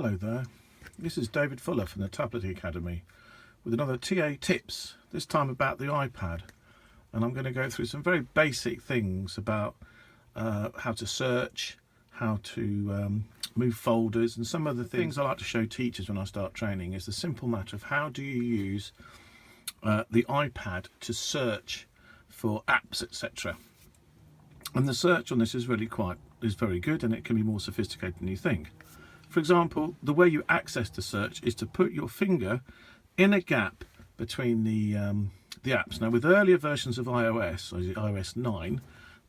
Hello there, this is David Fuller from the Tablet Academy with another TA tips, this time about the iPad, and I'm going to go through some very basic things about how to search, how to move folders, and some of the things I like to show teachers when I start training is the simple matter of how do you use the iPad to search for apps, etc. And the search on this is very good, and it can be more sophisticated than you think. For example, the way you access the search is to put your finger in a gap between the apps. Now, with earlier versions of iOS, or iOS 9,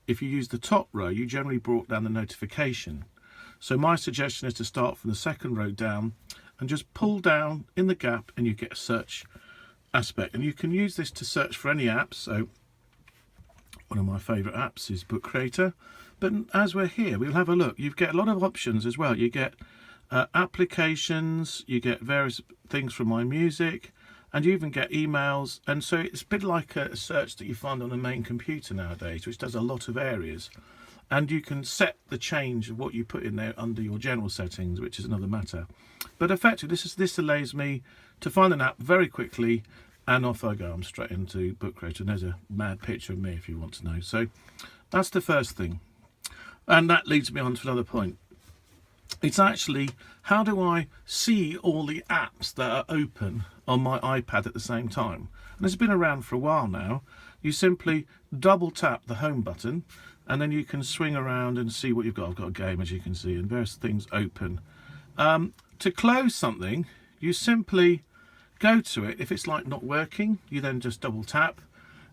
if you use the top row, you generally brought down the notification. So my suggestion is to start from the second row down and just pull down in the gap, and you get a search aspect. And you can use this to search for any apps. So one of my favourite apps is Book Creator. But as we're here, we'll have a look. You get a lot of options as well. You get applications, you get various things from My Music, and you even get emails. And so it's a bit like a search that you find on a main computer nowadays, which does a lot of areas. And you can set the change of what you put in there under your general settings, which is another matter. But effectively, this allows me to find an app very quickly, and off I go. I'm straight into Book Creator, and there's a mad picture of me if you want to know. So that's the first thing. And that leads me on to another point. It's actually, how do I see all the apps that are open on my iPad at the same time? And it's been around for a while now. You simply double tap the home button, and then you can swing around and see what you've got. I've got a game, as you can see, and various things open. To close something, you simply go to it. If it's like not working, you then just double tap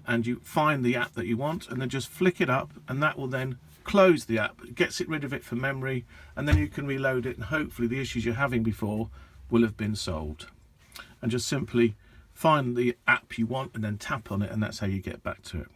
and you find the app that you want, and then just flick it up, and that will then close the app. It gets rid of it from memory, and then you can reload it, and hopefully the issues you're having before will have been solved. And just simply find the app you want and then tap on it, and that's how you get back to it.